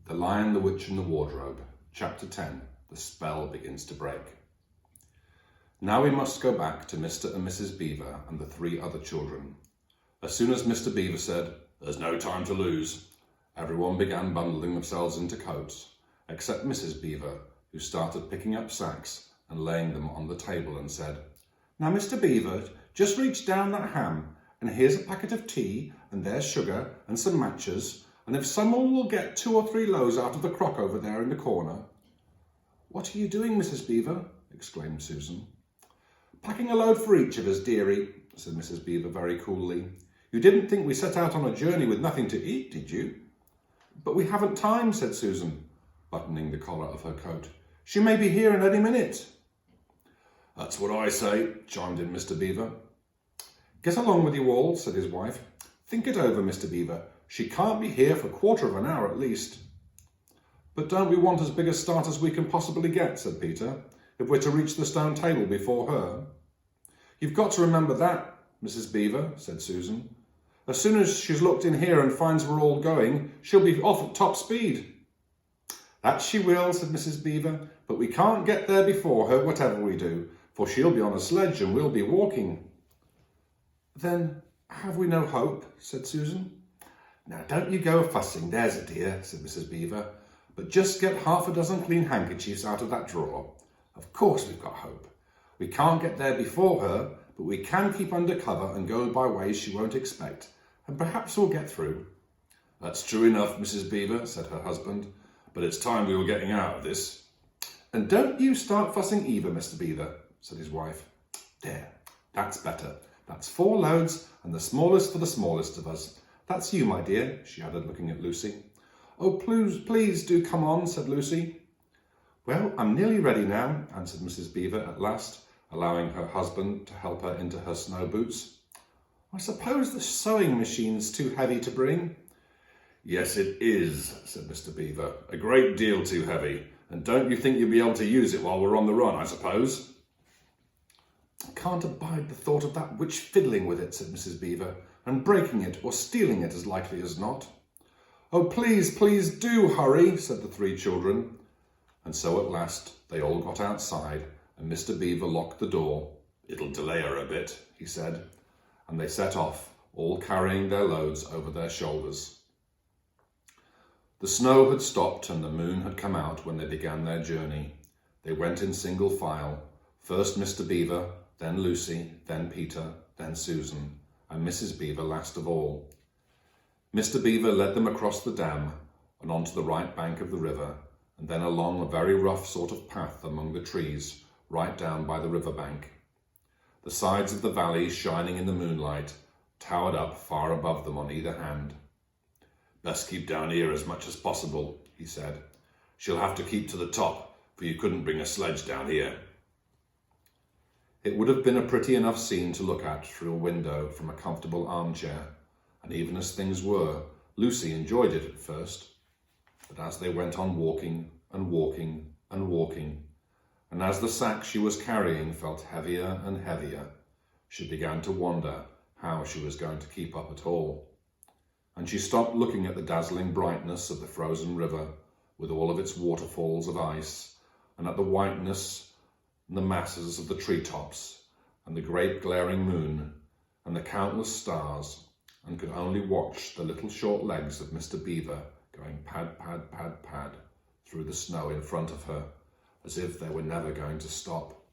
The Lion, the Witch and the Wardrobe, Chapter 10, The Spell Begins to Break. Now we must go back to Mr. and Mrs. Beaver and the 3 other children. As soon as Mr. Beaver said, "There's no time to lose," everyone began bundling themselves into coats, except Mrs. Beaver, who started picking up sacks and laying them on the table and said, "Now, Mr. Beaver, just reach down that ham, and here's a packet of tea, and there's sugar and some matches, and if someone will get 2 or 3 loaves out of the crock over there in the corner." "What are you doing, Mrs. Beaver?" exclaimed Susan. "Packing a load for each of us, dearie," said Mrs. Beaver very coolly. "You didn't think we set out on a journey with nothing to eat, did you?" "But we haven't time," said Susan, buttoning the collar of her coat. "She may be here in any minute." "That's what I say," chimed in Mr. Beaver. "Get along with you all," said his wife. "Think it over, Mr. Beaver. She can't be here for a quarter of an hour at least." "But don't we want as big a start as we can possibly get," said Peter, "if we're to reach the stone table before her?" "You've got to remember that, Mrs. Beaver," said Susan. "As soon as she's looked in here and finds we're all going, she'll be off at top speed." "That she will," said Mrs. Beaver, "but we can't get there before her, whatever we do, for she'll be on a sledge and we'll be walking." "Then have we no hope?" said Susan. "Now don't you go fussing, there's a dear," said Mrs. Beaver, "but just get half a dozen clean handkerchiefs out of that drawer. Of course we've got hope. We can't get there before her, but we can keep under cover and go by ways she won't expect, and perhaps we'll get through." "That's true enough, Mrs. Beaver," said her husband, "but it's time we were getting out of this." "And don't you start fussing either, Mr. Beaver," said his wife. "There, that's better. That's 4 loads, and the smallest for the smallest of us. That's you, my dear," she added, looking at Lucy. "Oh, please do come on," said Lucy. "Well, I'm nearly ready now," answered Mrs. Beaver at last, allowing her husband to help her into her snow boots. "I suppose the sewing machine's too heavy to bring?" "Yes, it is," said Mr. Beaver. "A great deal too heavy. And don't you think you'll be able to use it while we're on the run, I suppose?" "I can't abide the thought of that witch fiddling with it," said Mrs. Beaver, "and breaking it or stealing it as likely as not." "Oh, please do hurry," said the 3 children. And so at last they all got outside and Mr. Beaver locked the door. "It'll delay her a bit," he said, and they set off, all carrying their loads over their shoulders. The snow had stopped and the moon had come out when they began their journey. They went in single file, first Mr. Beaver, then Lucy, then Peter, then Susan, and Mrs. Beaver last of all. Mr. Beaver led them across the dam and onto the right bank of the river, and then along a very rough sort of path among the trees, right down by the river bank. The sides of the valley, shining in the moonlight, towered up far above them on either hand. "Best keep down here as much as possible," he said. "She'll have to keep to the top, for you couldn't bring a sledge down here." It would have been a pretty enough scene to look at through a window from a comfortable armchair, and even as things were, Lucy enjoyed it at first. But as they went on walking and walking and walking, and as the sack she was carrying felt heavier and heavier, she began to wonder how she was going to keep up at all. And she stopped looking at the dazzling brightness of the frozen river, with all of its waterfalls of ice, and at the whiteness and the masses of the treetops, and the great glaring moon, and the countless stars, and could only watch the little short legs of Mr. Beaver going pad, pad, pad, pad through the snow in front of her, as if they were never going to stop.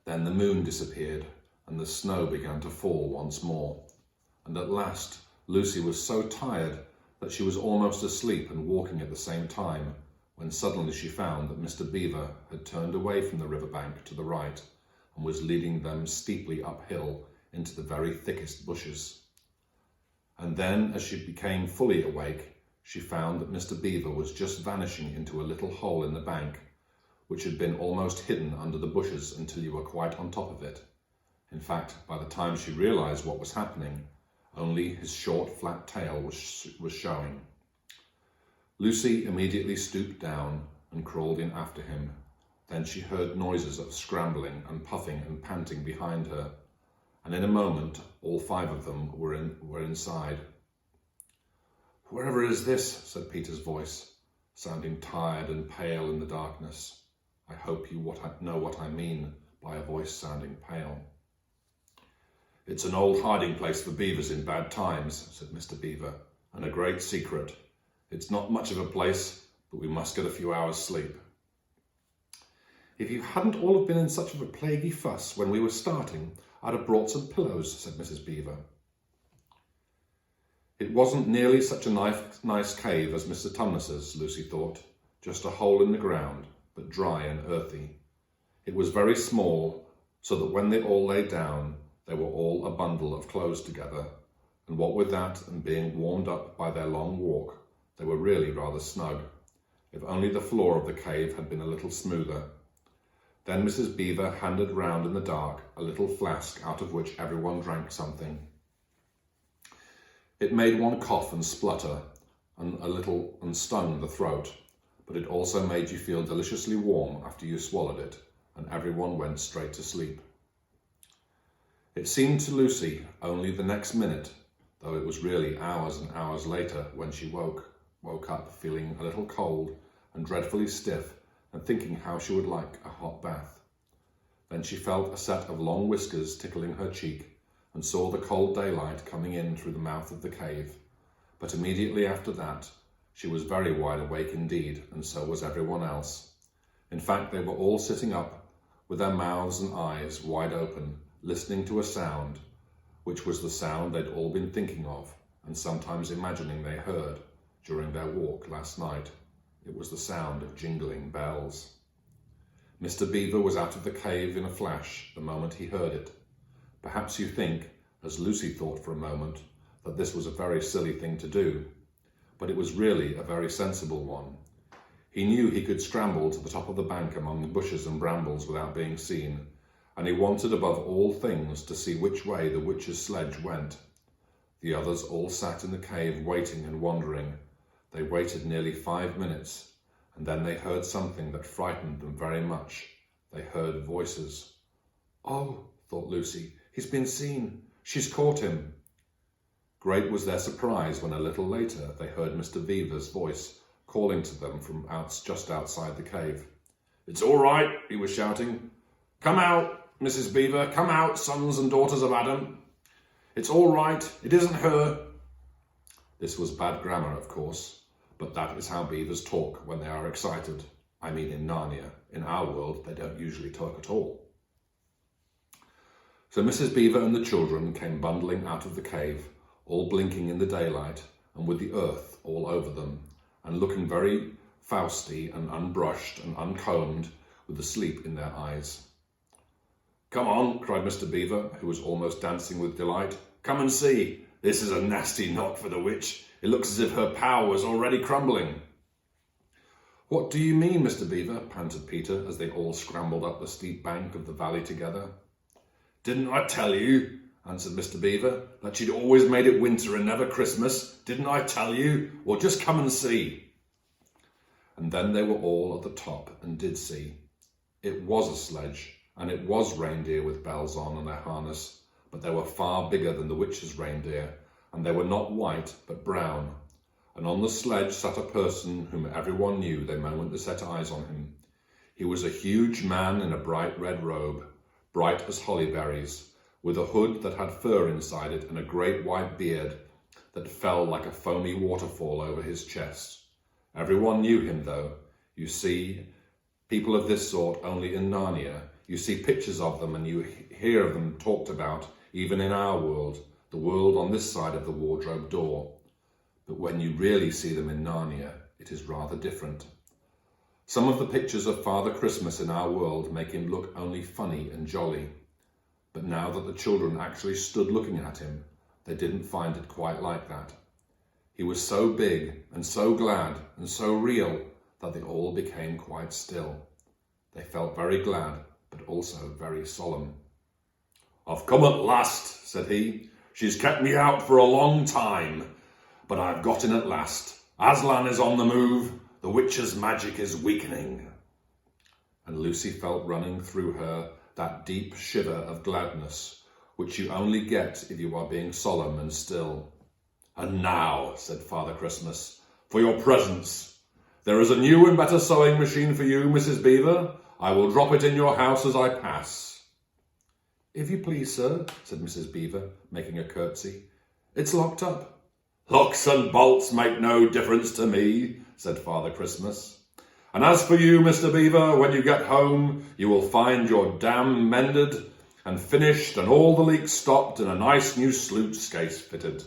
Then the moon disappeared, and the snow began to fall once more, and at last Lucy was so tired that she was almost asleep and walking at the same time, when suddenly she found that Mr. Beaver had turned away from the river bank to the right and was leading them steeply uphill into the very thickest bushes. And then, as she became fully awake, she found that Mr. Beaver was just vanishing into a little hole in the bank, which had been almost hidden under the bushes until you were quite on top of it. In fact, by the time she realized what was happening, only his short, flat tail was showing. Lucy immediately stooped down and crawled in after him. Then she heard noises of scrambling and puffing and panting behind her, and in a moment all 5 of them were inside. "Wherever is this?" said Peter's voice, sounding tired and pale in the darkness. I hope you know what I mean by a voice sounding pale. "It's an old hiding place for beavers in bad times," said Mr. Beaver, "and a great secret. It's not much of a place, but we must get a few hours' sleep." "If you hadn't all have been in such of a plaguey fuss when we were starting, I'd have brought some pillows," said Mrs. Beaver. It wasn't nearly such a nice cave as Mr. Tumnus's, Lucy thought, just a hole in the ground, but dry and earthy. It was very small, so that when they all lay down, they were all a bundle of clothes together, and what with that and being warmed up by their long walk, they were really rather snug, if only the floor of the cave had been a little smoother. Then Mrs. Beaver handed round in the dark a little flask out of which everyone drank something. It made one cough and splutter and stung the throat, but it also made you feel deliciously warm after you swallowed it, and everyone went straight to sleep. It seemed to Lucy only the next minute, though it was really hours and hours later when she woke up feeling a little cold and dreadfully stiff and thinking how she would like a hot bath. Then she felt a set of long whiskers tickling her cheek and saw the cold daylight coming in through the mouth of the cave. But immediately after that, she was very wide awake indeed, and so was everyone else. In fact, they were all sitting up with their mouths and eyes wide open, listening to a sound, which was the sound they'd all been thinking of and sometimes imagining they heard during their walk last night. It was the sound of jingling bells. Mr. Beaver was out of the cave in a flash the moment he heard it. Perhaps you think, as Lucy thought for a moment, that this was a very silly thing to do, but it was really a very sensible one. He knew he could scramble to the top of the bank among the bushes and brambles without being seen, and he wanted above all things to see which way the witch's sledge went. The others all sat in the cave waiting and wondering. They waited nearly 5 minutes, and then they heard something that frightened them very much. They heard voices. "Oh," thought Lucy, "he's been seen. She's caught him." Great was their surprise when a little later they heard Mr. Beaver's voice calling to them from just outside the cave. "It's all right," he was shouting. "Come out, Mrs. Beaver, come out, sons and daughters of Adam. It's all right, it isn't her." This was bad grammar, of course, but that is how beavers talk when they are excited. I mean in Narnia. In our world, they don't usually talk at all. So Mrs. Beaver and the children came bundling out of the cave, all blinking in the daylight and with the earth all over them, and looking very fausty and unbrushed and uncombed with the sleep in their eyes. "Come on," cried Mr. Beaver, who was almost dancing with delight. "Come and see. This is a nasty knock for the witch. It looks as if her power was already crumbling." "What do you mean, Mr. Beaver?" panted Peter as they all scrambled up the steep bank of the valley together. "Didn't I tell you," answered Mr. Beaver, "that she'd always made it winter and never Christmas? Didn't I tell you? Well, just come and see." And then they were all at the top and did see. It was a sledge, and it was reindeer with bells on their harness, but they were far bigger than the witch's reindeer, and they were not white but brown. And on the sledge sat a person whom everyone knew the moment they set eyes on him. He was a huge man in a bright red robe, bright as hollyberries, with a hood that had fur inside it and a great white beard that fell like a foamy waterfall over his chest. Everyone knew him, though. You see people of this sort only in Narnia. You see pictures of them and you hear of them talked about even in our world, the world on this side of the wardrobe door. But when you really see them in Narnia, it is rather different. Some of the pictures of Father Christmas in our world make him look only funny and jolly. But now that the children actually stood looking at him, they didn't find it quite like that. He was so big and so glad and so real that they all became quite still. They felt very glad, but also very solemn. "I've come at last," said he. "She's kept me out for a long time, but I've got in at last. Aslan is on the move. The witch's magic is weakening." And Lucy felt running through her that deep shiver of gladness, which you only get if you are being solemn and still. "And now," said Father Christmas, "for your presents. There is a new and better sewing machine for you, Mrs. Beaver. I will drop it in your house as I pass." "If you please, sir," said Mrs. Beaver, making a curtsy. "It's locked up." "Locks and bolts make no difference to me," said Father Christmas. "And as for you, Mr. Beaver, when you get home, you will find your dam mended and finished and all the leaks stopped and a nice new sluice case fitted."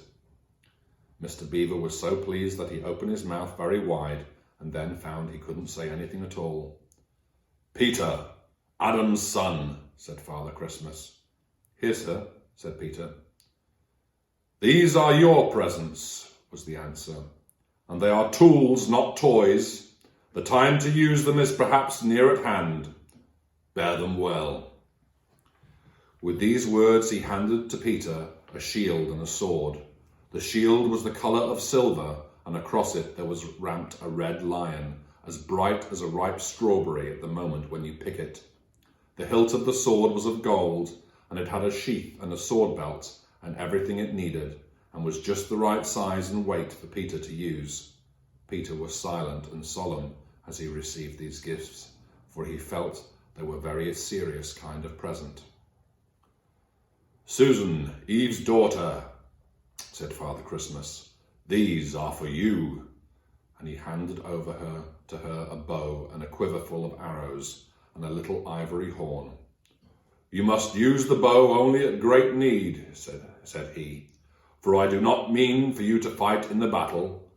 Mr. Beaver was so pleased that he opened his mouth very wide and then found he couldn't say anything at all. "Peter, Adam's son," said Father Christmas. "Here, sir," said Peter. "These are your presents," was the answer, "and they are tools, not toys. The time to use them is perhaps near at hand. Bear them well." With these words he handed to Peter a shield and a sword. The shield was the colour of silver, and across it there was ramped a red lion, as bright as a ripe strawberry at the moment when you pick it. The hilt of the sword was of gold, and it had a sheath and a sword belt and everything it needed, and was just the right size and weight for Peter to use. Peter was silent and solemn as he received these gifts, for he felt they were very serious kind of present. "Susan, Eve's daughter," said Father Christmas, "these are for you." And he handed over to her a bow and a quiver full of arrows and a little ivory horn. "You must use the bow only at great need," said he, "for I do not mean for you to fight in the battle.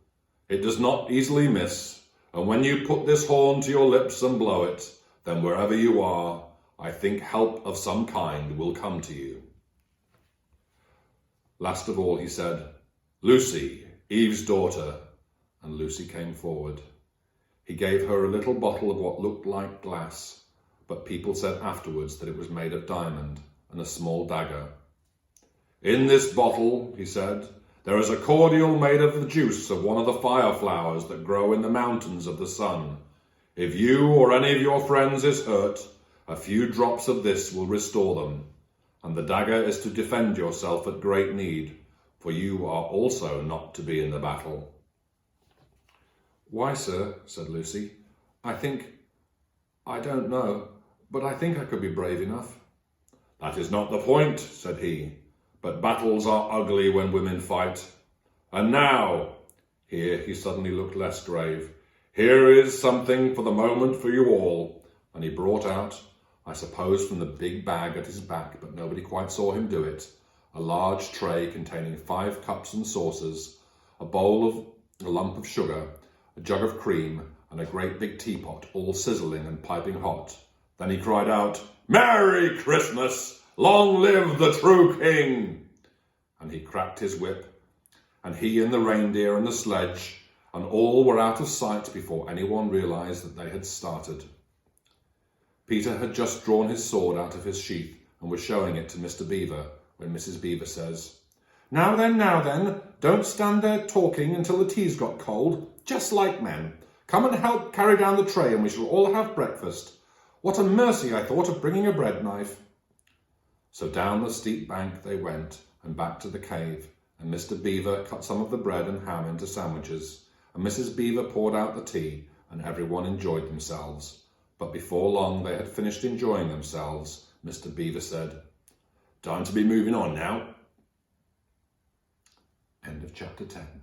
It does not easily miss, and when you put this horn to your lips and blow it, then wherever you are, I think help of some kind will come to you." Last of all he said, "Lucy, Eve's daughter," and Lucy came forward. He gave her a little bottle of what looked like glass, but people said afterwards that it was made of diamond, and a small dagger. "In this bottle," he said, "there is a cordial made of the juice of one of the fire flowers that grow in the mountains of the sun. If you or any of your friends is hurt, a few drops of this will restore them. And the dagger is to defend yourself at great need, for you are also not to be in the battle." "Why, sir," said Lucy, I don't know, but I think I could be brave enough." "That is not the point," said he, "but battles are ugly when women fight. And now," here he suddenly looked less grave, "here is something for the moment for you all." And he brought out, I suppose from the big bag at his back, but nobody quite saw him do it, a large tray containing 5 cups and saucers, a lump of sugar, a jug of cream, and a great big teapot, all sizzling and piping hot. Then he cried out, "Merry Christmas! Long live the true king!" And he cracked his whip, and he and the reindeer and the sledge, and all were out of sight before anyone realized that they had started. Peter had just drawn his sword out of his sheath and was showing it to Mr. Beaver when Mrs. Beaver says, now then, don't stand there talking until the tea's got cold, just like men. Come and help carry down the tray and we shall all have breakfast. What a mercy I thought of bringing a bread knife." So down the steep bank they went and back to the cave, and Mr. Beaver cut some of the bread and ham into sandwiches, and Mrs. Beaver poured out the tea, and everyone enjoyed themselves. But before long they had finished enjoying themselves. Mr. Beaver said, "Time to be moving on now." End of chapter 10.